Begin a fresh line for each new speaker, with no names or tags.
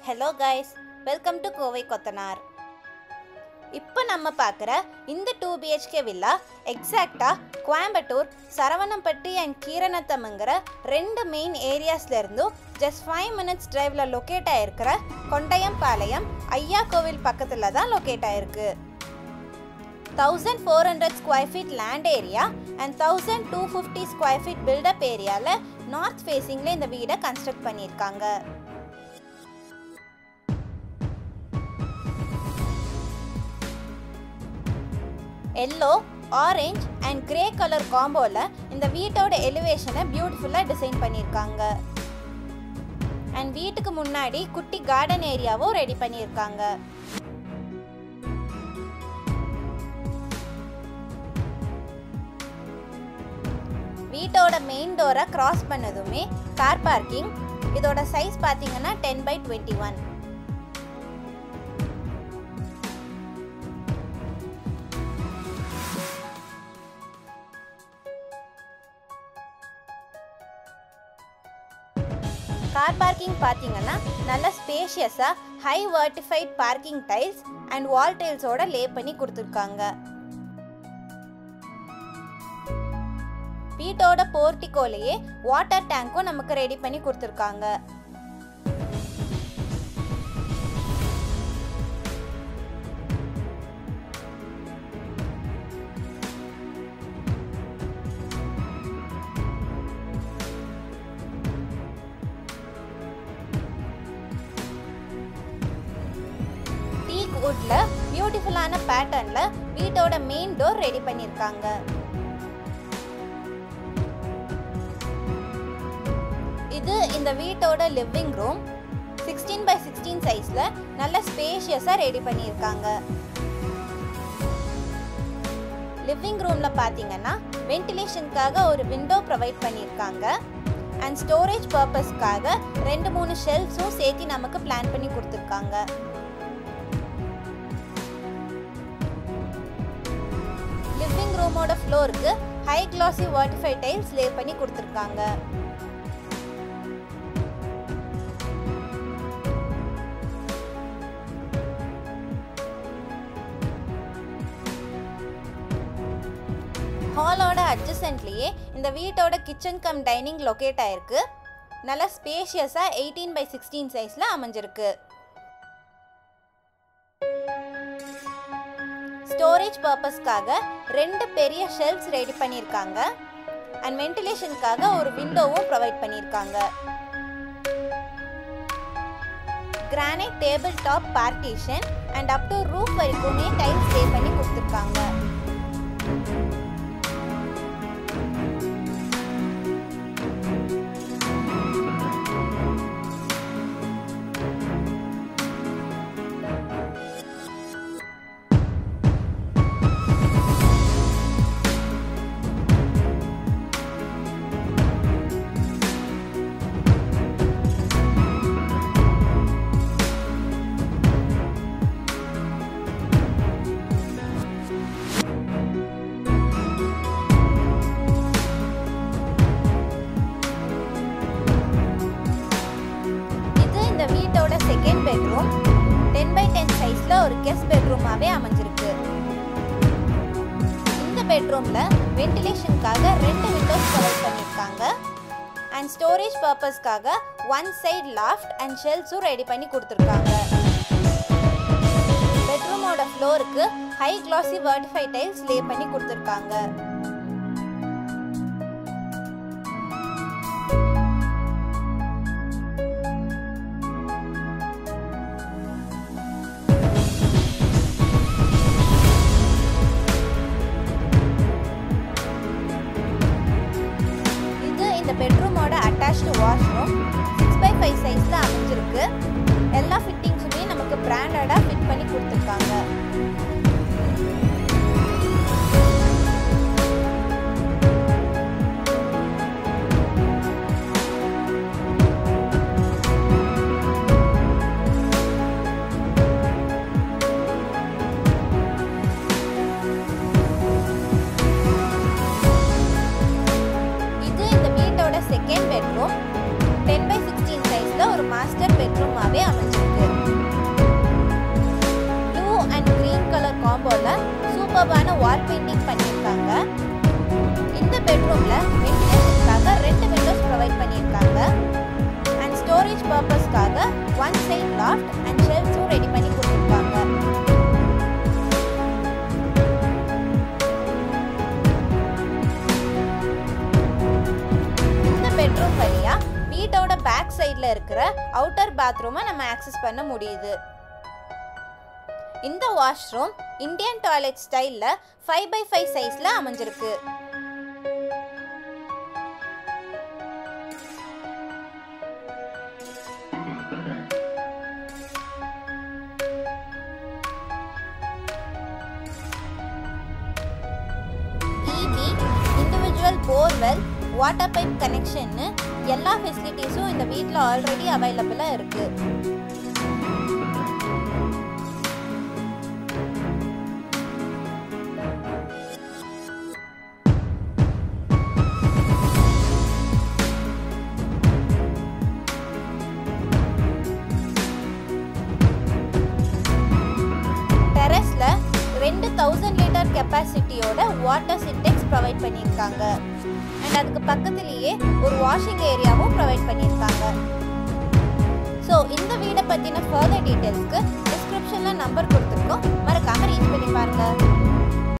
Hello guys, welcome to Kovai Kottanar. இப்போ நம்ம பார்க்குற இந்த 2 BHK வில்லா எக்ஸாக்டாக கோயம்புத்தூர், சரவணம்பட்டி அண்ட் கீரனத்தம்ங்கிற ரெண்டு மெயின் ஏரியாஸ்ல இருந்தும் ஜஸ்ட் 5 minutes டிரைவில் லொக்கேட் ஆகிருக்கிற கொண்டையம்பாளையம் ஐயா கோவில் பக்கத்தில் தான் லொக்கேட் ஆகிருக்கு. 1400 square feet land area and 1250 square feet build-up ஏரியாவில் நார்த் ஃபேஸிங்கில் இந்த வீடை கன்ஸ்ட்ரக்ட் பண்ணியிருக்காங்க. Yellow, orange and grey colour காம்போவில் இந்த வீட்டோட எலிவேஷனை பியூட்டிஃபுல்லாக டிசைன் பண்ணியிருக்காங்க. அண்ட் வீட்டுக்கு முன்னாடி குட்டி கார்டன் ஏரியாவும் ரெடி பண்ணியிருக்காங்க. வீட்டோட மெயின் டோரை கிராஸ் பண்ணதுமே கார் பார்க்கிங். இதோட சைஸ் பார்த்தீங்கன்னா 10/21. கார் பார்க்கிங் பார்த்தீங்கன்னா நல்ல ஸ்பேஷியஸாக ஹை வர்டிஃபைட் பார்க்கிங் டைல்ஸ் அண்ட் வால் டைல்ஸோட லே பண்ணி கொடுத்துருக்காங்க. வீட்டோட போர்ட்டிகோலையே வாட்டர் டேங்க்கும் நமக்கு ரெடி பண்ணி கொடுத்துருக்காங்க. வுட்ல பியூட்டிஃபுல்லான பேட்டர்ன்ல வீட்டோட மெயின் டோர் ரெடி பண்ணிருக்காங்க. இது இந்த வீட்டோட லிவிங் ரூம். 16/16 சைஸ்ல நல்ல ஸ்பேஷியஸா ரெடி பண்ணிருக்காங்க. லிவிங் ரூம்ல பாத்தீங்கன்னா வென்டிலேஷனுக்காக ஒரு விண்டோ ப்ரொவைட் பண்ணிருக்காங்க. அண்ட் ஸ்டோரேஜ் பர்பஸ்க்காக 2-3 ஷெல்ஃப்ஸும் சேர்த்து நமக்கு பிளான் பண்ணி கொடுத்துருக்காங்க. லிவிங் ரூமோட ஃப்ளோருக்கு ஹை கிளாசி வர்டிஃபைட் டைல்ஸ் லே பண்ணி கொடுத்துருக்காங்க. ஹாலோட அட்ஜசன்ட்லேயே இந்த வீட்டோட கிச்சன் கம் டைனிங் லொக்கேட் ஆயிருக்கு. நல்ல ஸ்பேஷியஸாக 18/16 சைஸில் அமைஞ்சிருக்கு. ஸ்டோரேஜ் பர்பஸ்க்காக 2 பெரிய ஷெல்ஃப்ஸ் ரெடி பண்ணியிருக்காங்க. அண்ட் வென்டிலேஷனுக்காக ஒரு விண்டோவும் ப்ரொவைட் பண்ணியிருக்காங்க. Granite table top partition and up to roof வரைக்குமே டைல்ஸ் லே பண்ணி கொடுத்துருக்காங்க. செகண்ட் பெட்ரூம் 10/10 சைஸ்ல ஒரு கெஸ்ட் பெட்ரூமாவே அமைஞ்சிருக்கு. இந்த பெட்ரூம்ல வென்டிலேஷனுக்காக 2 விண்டோஸ் ப்ரொவைட் பண்ணிருக்காங்க. அண்ட் ஸ்டோரேஜ் பர்பஸ்க்காக 1 சைடு லாஃப்ட் அண்ட் ஷெல்ஃப்ஸும் ரெடி பண்ணி கொடுத்துருக்காங்க. பெட்ரூமோட ஃப்ளோருக்கு ஹை கிளாசி வர்டிஃபைட் டைல்ஸ் லே பண்ணி கொடுத்துருக்காங்க. பெட்ரூமோட அட்டாச்டு வாஷ்ரூம் 6/5 சைஸ்ல அமைஞ்சிருக்கு. எல்லா ஃபிட்டிங்ஸுமே நமக்கு பிராண்டடா ஃபிட் பண்ணி கொடுத்துருக்காங்க. செகண்ட் பெட்ரூம் 10/16 சைஸ்ல ஒரு மாஸ்டர் பெட்ரூமாவே அமைஞ்சிருக்கு. சூப்பர்பான வால் பெயிண்டிங் பண்ணியிருக்காங்க. இந்த பெட்ரூம்ல வென்டிலேஷனுக்காக 2 விண்டோஸ் ப்ரொவைட் பண்ணியிருக்காங்க. அண்ட் ஸ்டோரேஜ் பர்பஸ்க்காக 1 சைட் லாஃப்ட் அண்ட் ஷெல்ஃப்ஸும் ரெடி பண்ணி கொடுத்துருக்காங்க. இந்த பெட்ரூம் வழியா வீட்டோட பேக் சைடில் இருக்கிற அவுட்டர் பாத்ரூமை நம்ம ஆக்சஸ் பண்ண முடியுது. இந்த வாஷ்ரூம் இந்தியன் டாய்லெட் ஸ்டைலில் 5x5 சைஸில் அமைஞ்சிருக்கு. EB, individual borewell, water pipe கனெக்ஷன்னு எல்லா ஃபெசிலிட்டிஸும் இந்த வீட்டில் ஆல்ரெடி அவைலபிளாக இருக்குது. டெரஸ்ல 2000 லிட்டர் கெப்பாசிட்டியோட வாட்டர் சின்டெக்ஸ் ப்ரொவைட் பண்ணியிருக்காங்க. அண்ட் அதுக்கு பக்கத்துலேயே ஒரு வாஷிங் ஏரியாவும் ப்ரொவைட் பண்ணியிருக்காங்க. ஸோ இந்த வீடை பற்றின ஃபர்தர் டீட்டெயில்ஸ்க்கு டிஸ்கிரிப்ஷனில் நம்பர் கொடுத்துருக்கோம், மறக்காமல் ரீச் பண்ணி பாருங்கள்.